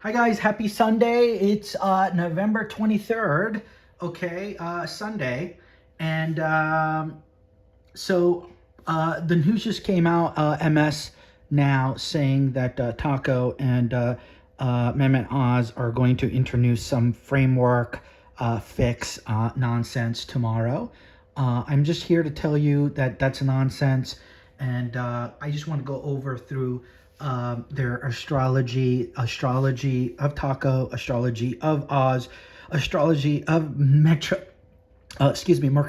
Hi guys, happy Sunday. It's November 23rd, okay, Sunday. And the news just came out, MS now saying that Taco and Mehmet Oz are going to introduce some framework fix nonsense tomorrow. I'm just here to tell you that that's nonsense, and I just want to go over through their astrology of Taco, astrology of Oz, astrology of Mercury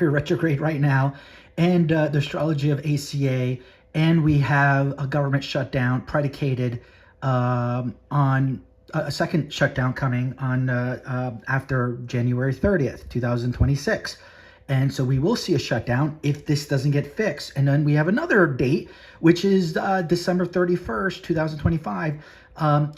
retrograde right now, and the astrology of ACA, and we have a government shutdown predicated on a second shutdown coming on after January 30th, 2026. And so we will see a shutdown if this doesn't get fixed. And then we have another date, which is December 31st, 2025,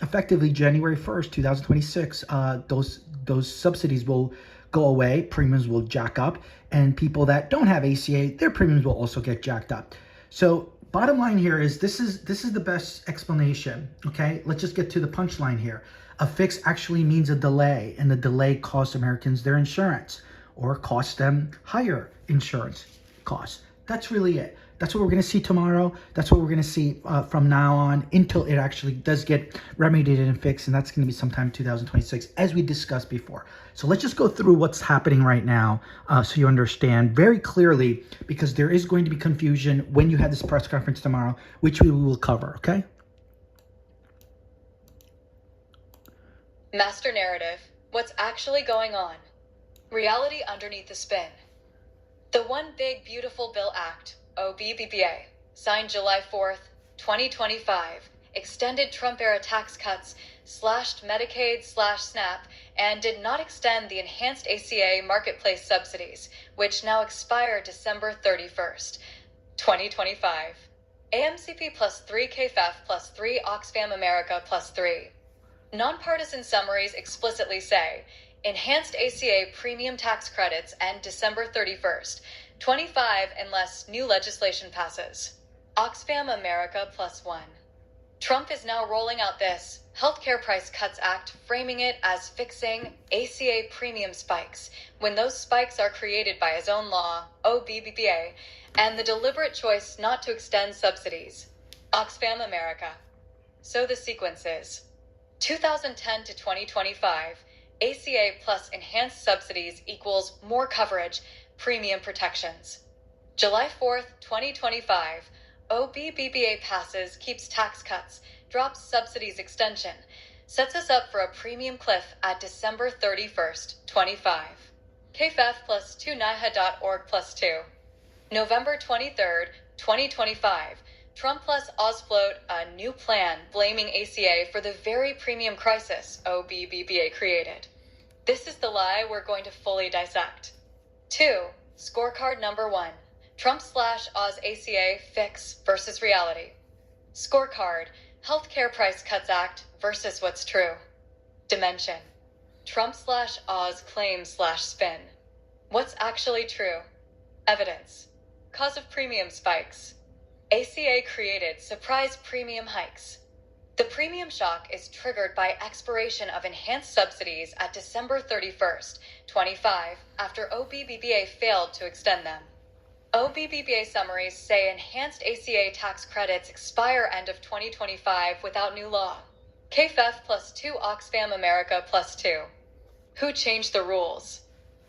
effectively January 1st, 2026. Those subsidies will go away, premiums will jack up, and people that don't have ACA, their premiums will also get jacked up. So bottom line here is this is the best explanation, okay? Let's just get to the punchline here. A fix actually means a delay, and the delay costs Americans their insurance, or costs them higher insurance costs. That's really it. That's what we're going to see tomorrow. That's what we're going to see from now on until it actually does get remedied and fixed, and that's going to be sometime in 2026, as we discussed before. So let's just go through what's happening right now so you understand very clearly, because there is going to be confusion when you have this press conference tomorrow, which we will cover, okay? Master narrative. What's actually going on? Reality underneath the spin. The One Big Beautiful Bill Act, OBBBA, signed July 4th, 2025, extended Trump-era tax cuts, slashed Medicaid/SNAP, and did not extend the enhanced ACA marketplace subsidies, which now expire December 31st, 2025. AMCP plus 3 KFF plus 3 Oxfam America plus 3. Nonpartisan summaries explicitly say, enhanced ACA premium tax credits end December 31st, 25 unless new legislation passes. Oxfam America plus 1. Trump is now rolling out this Healthcare Price Cuts Act, framing it as fixing ACA premium spikes, when those spikes are created by his own law, OBBBA, and the deliberate choice not to extend subsidies. Oxfam America. So the sequence is 2010 to 2025, ACA plus enhanced subsidies equals more coverage, premium protections. July 4th, 2025, OBBBA passes, keeps tax cuts, drops subsidies extension, sets us up for a premium cliff at December 31st, 25. KFF plus 2NIHA.org plus 2. November 23rd, 2025, Trump plus Oz float a new plan blaming ACA for the very premium crisis OBBBA created. This is the lie we're going to fully dissect. 2. Scorecard number 1. Trump/Oz ACA fix versus reality. Scorecard. Healthcare Price Cuts Act versus what's true. Dimension. Trump/Oz claim/spin. What's actually true? Evidence. Cause of premium spikes. ACA created surprise premium hikes. The premium shock is triggered by expiration of enhanced subsidies at December 31st, 25, after OBBBA failed to extend them. OBBBA summaries say enhanced ACA tax credits expire end of 2025 without new law. KFF plus 2 Oxfam America plus 2. Who changed the rules?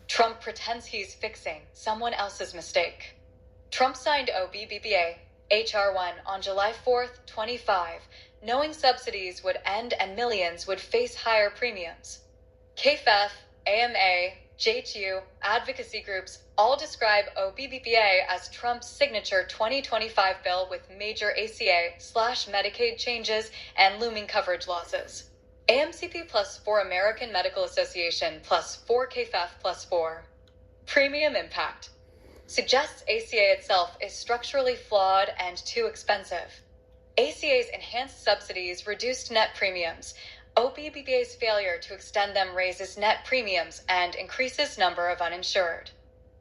Trump pretends he's fixing someone else's mistake. Trump signed OBBBA HR 1 on July 4th, 25, knowing subsidies would end and millions would face higher premiums. KFF, AMA, JHU, advocacy groups all describe OBBBA as Trump's signature 2025 bill with major ACA/Medicaid changes and looming coverage losses. AMCP plus 4 American Medical Association plus 4 KFF plus 4. Premium impact. Suggests ACA itself is structurally flawed and too expensive. ACA's enhanced subsidies reduced net premiums. OBBBA's failure to extend them raises net premiums and increases number of uninsured.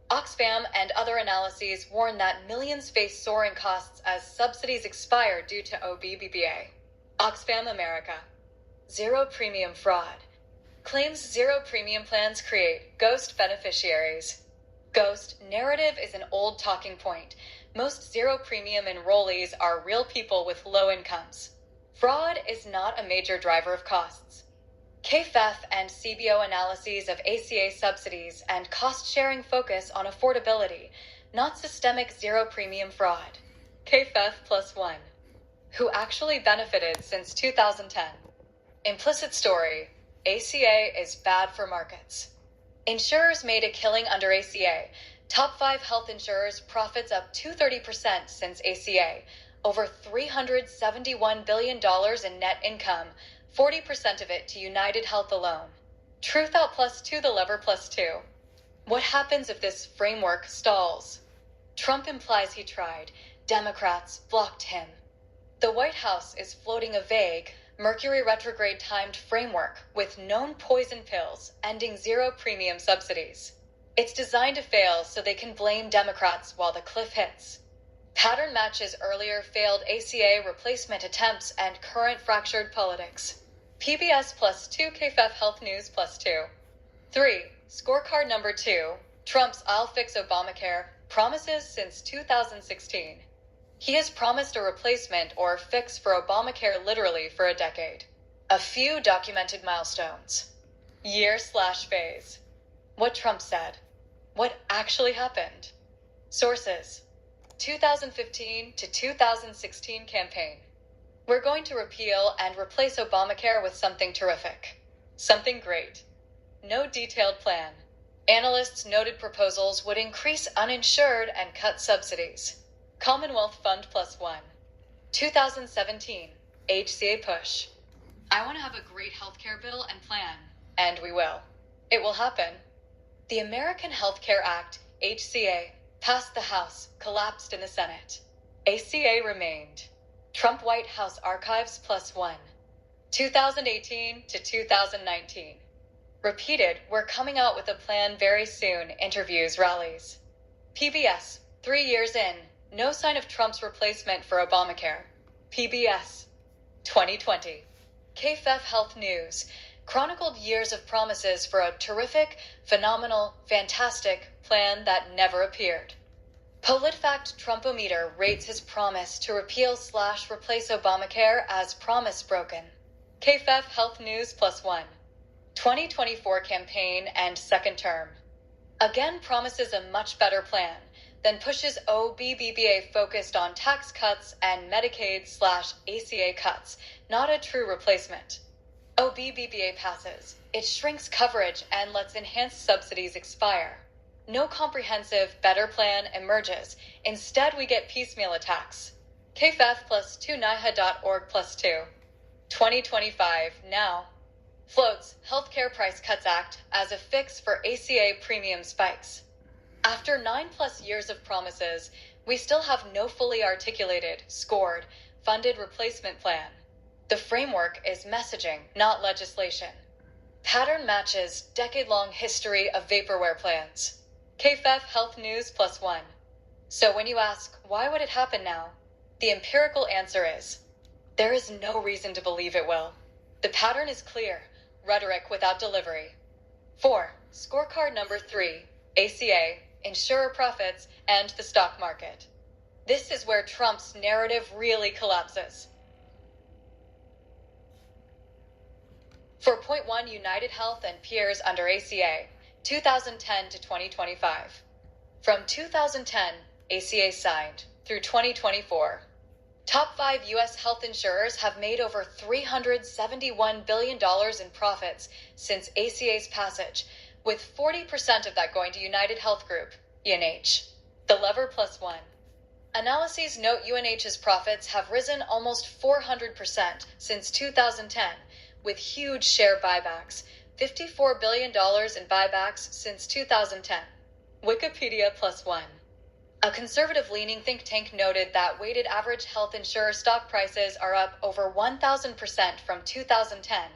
Oxfam and other analyses warn that millions face soaring costs as subsidies expire due to OBBBA. Oxfam America. Zero premium fraud. Claims zero premium plans create ghost beneficiaries. Ghost narrative is an old talking point. Most zero premium enrollees are real people with low incomes. Fraud is not a major driver of costs. KFEF and CBO analyses of ACA subsidies and cost-sharing focus on affordability, not systemic zero-premium fraud. KFEF +1. Who actually benefited since 2010? Implicit story. ACA is bad for markets. Insurers made a killing under ACA. Top 5 health insurers profits up 230% since ACA. Over $371 billion in net income, 40% of it to United Health alone. Truth out +2, the lever +2. What happens if this framework stalls? Trump implies he tried. Democrats blocked him. The White House is floating a vague, Mercury Retrograde timed framework with known poison pills ending zero premium subsidies. It's designed to fail so they can blame Democrats while the cliff hits. Pattern matches earlier failed ACA replacement attempts and current fractured politics. PBS +2, KFEF Health News +2. 3. Scorecard number 2. Trump's I'll fix Obamacare promises since 2016. He has promised a replacement or fix for Obamacare literally for a decade. A few documented milestones. Year/phase. What Trump said. What actually happened. Sources. 2015 to 2016 campaign. We're going to repeal and replace Obamacare with something terrific. Something great. No detailed plan. Analysts noted proposals would increase uninsured and cut subsidies. Commonwealth Fund +1. 2017. HCA push. I want to have a great healthcare bill and plan. And we will. It will happen. The American Health Care Act, HCA, passed the House, collapsed in the Senate. ACA remained. Trump White House Archives +1. 2018 to 2019. Repeated, we're coming out with a plan very soon, interviews, rallies. PBS, 3 years in, no sign of Trump's replacement for Obamacare. PBS, 2020. KFEF Health News, chronicled years of promises for a terrific, phenomenal, fantastic plan that never appeared. PolitiFact Trumpometer rates his promise to repeal/replace Obamacare as promise broken. KFEF Health News +1. 2024 campaign and second term. Again promises a much better plan, then pushes OBBBA focused on tax cuts and Medicaid/ACA cuts, not a true replacement. OBBBA passes. It shrinks coverage and lets enhanced subsidies expire. No comprehensive, better plan emerges. Instead, we get piecemeal attacks. KFEF +2 NIHA.org +2. 2025 now. Floats Healthcare Price Cuts Act as a fix for ACA premium spikes. After 9+ years of promises, we still have no fully articulated, scored, funded replacement plan. The framework is messaging, not legislation. Pattern matches decade-long history of vaporware plans. KFEF Health News +1. So when you ask, why would it happen now? The empirical answer is, there is no reason to believe it will. The pattern is clear, rhetoric without delivery. 4. Scorecard number 3, ACA, insurer profits, and the stock market. This is where Trump's narrative really collapses. For point 1, United Health and peers under ACA, 2010 to 2025. From 2010, ACA signed, through 2024. Top 5 U.S. health insurers have made over $371 billion in profits since ACA's passage, with 40% of that going to United Health Group, UNH. The lever +1. Analyses note UNH's profits have risen almost 400% since 2010, with huge share buybacks, $54 billion in buybacks since 2010. Wikipedia +1. A conservative-leaning think tank noted that weighted average health insurer stock prices are up over 1,000% from 2010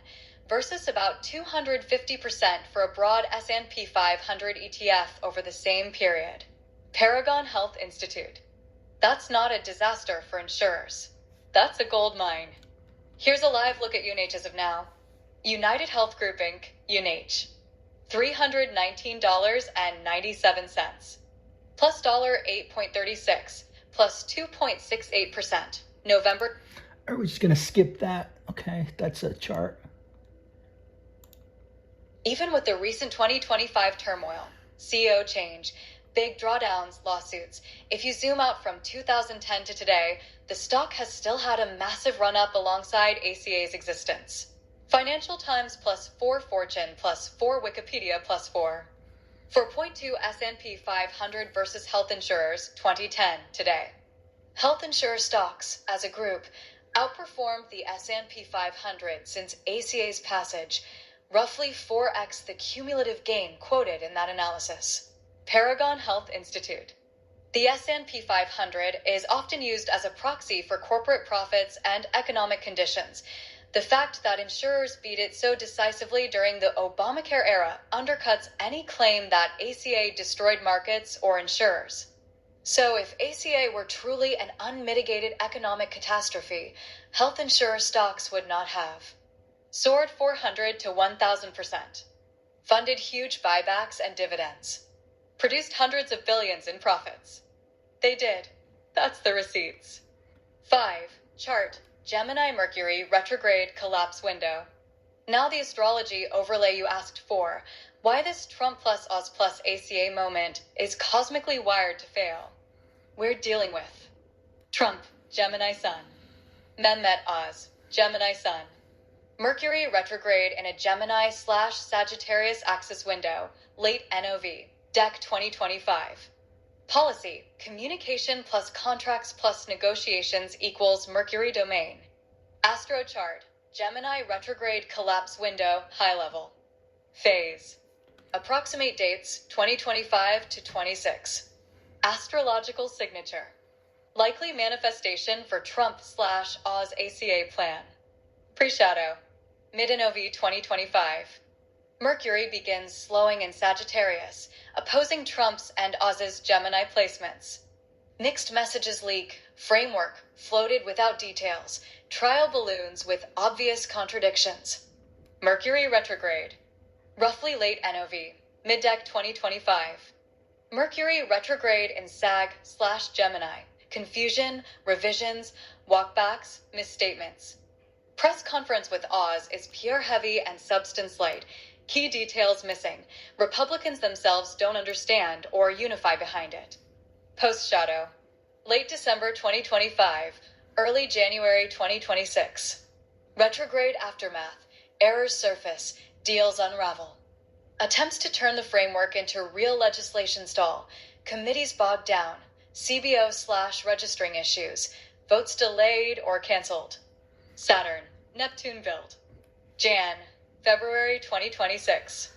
versus about 250% for a broad S&P 500 ETF over the same period. Paragon Health Institute. That's not a disaster for insurers. That's a gold mine. Here's a live look at UNH as of now. United Health Group Inc., UNH, $319.97, plus $8.36, plus 2.68%. November. Are we just going to skip that? Okay, that's a chart. Even with the recent 2025 turmoil, CEO change, big drawdowns, lawsuits, if you zoom out from 2010 to today, the stock has still had a massive run-up alongside ACA's existence. Financial Times +4 Fortune +4 Wikipedia +4. 4.2 S&P 500 versus health insurers 2010 today. Health insurer stocks, as a group, outperformed the S&P 500 since ACA's passage, roughly 4x the cumulative gain quoted in that analysis. Paragon Health Institute. The S&P 500 is often used as a proxy for corporate profits and economic conditions. The fact that insurers beat it so decisively during the Obamacare era undercuts any claim that ACA destroyed markets or insurers. So if ACA were truly an unmitigated economic catastrophe, health insurer stocks would not have. Soared 400 to 1,000%. Funded huge buybacks and dividends. Produced hundreds of billions in profits. They did. That's the receipts. 5. Chart. Gemini Mercury Retrograde Collapse Window. Now the astrology overlay you asked for. Why this Trump plus Oz plus ACA moment is cosmically wired to fail. We're dealing with Trump, Gemini Sun. Mehmet Oz, Gemini Sun. Mercury retrograde in a Gemini/Sagittarius axis window, late NOV, DEC 2025. Policy, communication plus contracts plus negotiations equals Mercury domain. Astro chart, Gemini retrograde collapse window, high level. Phase. Approximate dates, 2025 to 26. Astrological signature. Likely manifestation for Trump/Oz ACA plan. Pre-shadow. Mid-NOV 2025. Mercury begins slowing in Sagittarius, opposing Trump's and Oz's Gemini placements. Mixed messages leak, framework floated without details, trial balloons with obvious contradictions. Mercury retrograde. Roughly late NOV, mid-DEC 2025. Mercury retrograde in Sag/Gemini. Confusion, revisions, walkbacks, misstatements. Press conference with Oz is PR heavy and substance light. Key details missing. Republicans themselves don't understand or unify behind it. Post-shadow. Late December 2025, early January 2026. Retrograde aftermath. Errors surface. Deals unravel. Attempts to turn the framework into real legislation stall. Committees bogged down. CBO/registering issues. Votes delayed or canceled. Saturn. Neptune build. February 2026.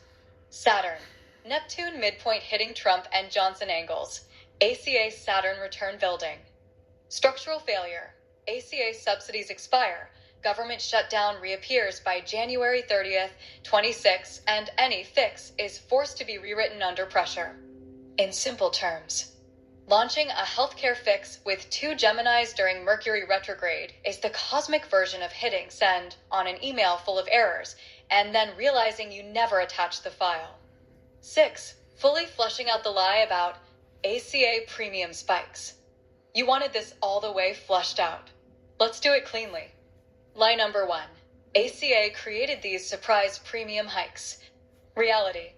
Saturn. Neptune midpoint hitting Trump and Johnson angles. ACA Saturn return building. Structural failure. ACA subsidies expire. Government shutdown reappears by January 30th, 26, and any fix is forced to be rewritten under pressure. In simple terms, launching a healthcare fix with 2 Geminis during Mercury retrograde is the cosmic version of hitting send on an email full of errors and then realizing you never attached the file. 6. Fully flushing out the lie about ACA premium spikes. You wanted this all the way flushed out. Let's do it cleanly. Lie number 1. ACA created these surprise premium hikes. Reality.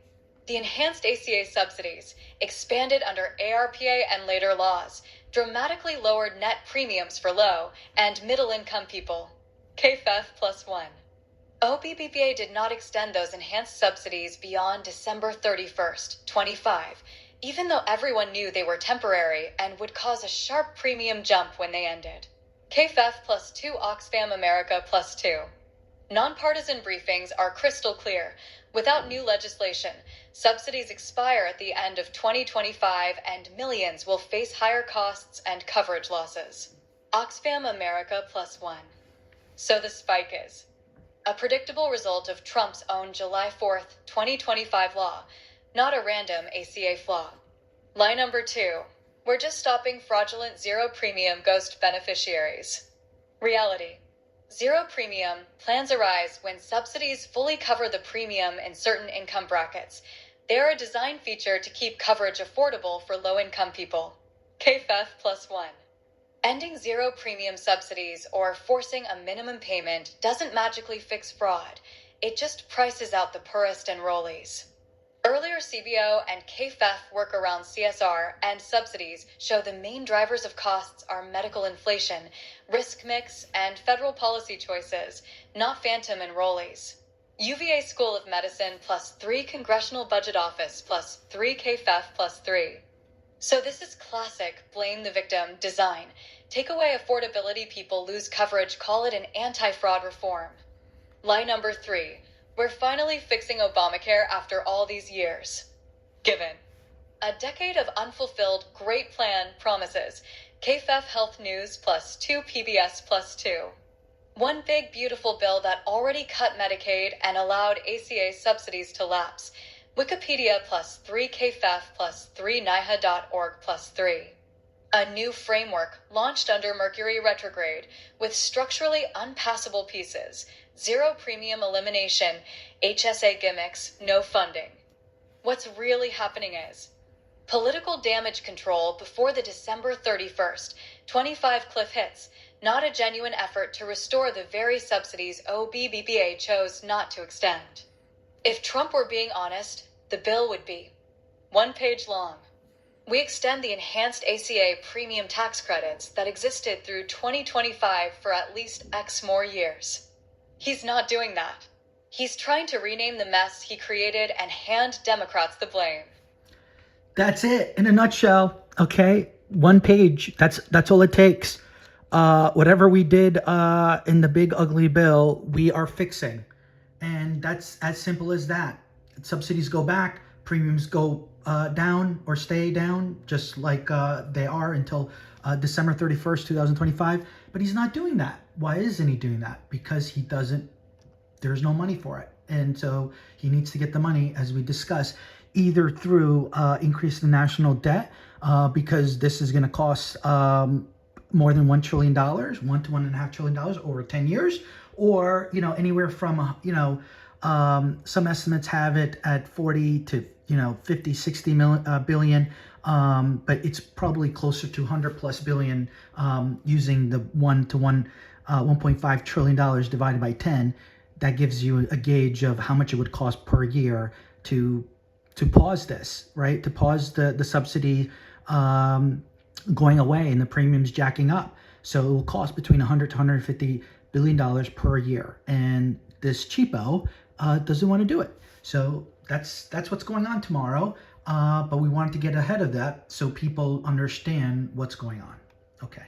The enhanced ACA subsidies, expanded under ARPA and later laws, dramatically lowered net premiums for low and middle-income people. KFEF +1. OBBBA did not extend those enhanced subsidies beyond December 31st, 25, even though everyone knew they were temporary and would cause a sharp premium jump when they ended. KFEF +2 Oxfam America +2. Nonpartisan briefings are crystal clear. Without new legislation, subsidies expire at the end of 2025 and millions will face higher costs and coverage losses. Oxfam America +1. So the spike is a predictable result of Trump's own July 4th, 2025 law, not a random ACA flaw. Lie number 2. We're just stopping fraudulent zero premium ghost beneficiaries. Reality. Zero premium plans arise when subsidies fully cover the premium in certain income brackets. They are a design feature to keep coverage affordable for low-income people. KFEF plus one. Ending zero premium subsidies or forcing a minimum payment doesn't magically fix fraud. It just prices out the poorest enrollees. Earlier CBO and KFEF workaround CSR and subsidies show the main drivers of costs are medical inflation, risk mix, and federal policy choices, not phantom enrollees. UVA School of Medicine plus 3 Congressional Budget Office plus 3 KFEF plus 3. So this is classic blame the victim design. Take away affordability, people lose coverage, call it an anti-fraud reform. Lie number 3. We're finally fixing Obamacare after all these years. Given. A decade of unfulfilled great plan promises. KFEF Health News plus 2 PBS plus 2. One big beautiful bill that already cut Medicaid and allowed ACA subsidies to lapse. Wikipedia plus 3 KFEF plus 3 NIHA.org plus 3. A new framework launched under Mercury Retrograde with structurally unpassable pieces. Zero premium elimination, HSA gimmicks, no funding. What's really happening is political damage control before the December 31st, 25 cliff hits, not a genuine effort to restore the very subsidies OBBBA chose not to extend. If Trump were being honest, the bill would be 1 page long. We extend the enhanced ACA premium tax credits that existed through 2025 for at least X more years. He's not doing that. He's trying to rename the mess he created and hand Democrats the blame. That's it in a nutshell. Okay, 1 page. That's all it takes. Whatever we did in the big ugly bill, we are fixing, and that's as simple as that. Subsidies go back, premiums go down or stay down, just like they are until December 31st, 2025. But he's not doing that. Why isn't he doing that? Because he doesn't. There's no money for it, and so he needs to get the money, as we discussed, either through increase the national debt, because this is going to cost more than $1 trillion, $1 to $1.5 trillion over 10 years, or anywhere from some estimates have it at 40 to 50, 60 billion, but it's probably closer to 100 plus billion using the 1.5 trillion dollars divided by 10. That gives you a gauge of how much it would cost per year to pause this, right? To pause the subsidy going away and the premiums jacking up. So it will cost between 100 to 150 billion dollars per year, and this cheapo doesn't want to do it. So that's what's going on tomorrow. But we wanted to get ahead of that so people understand what's going on. Okay.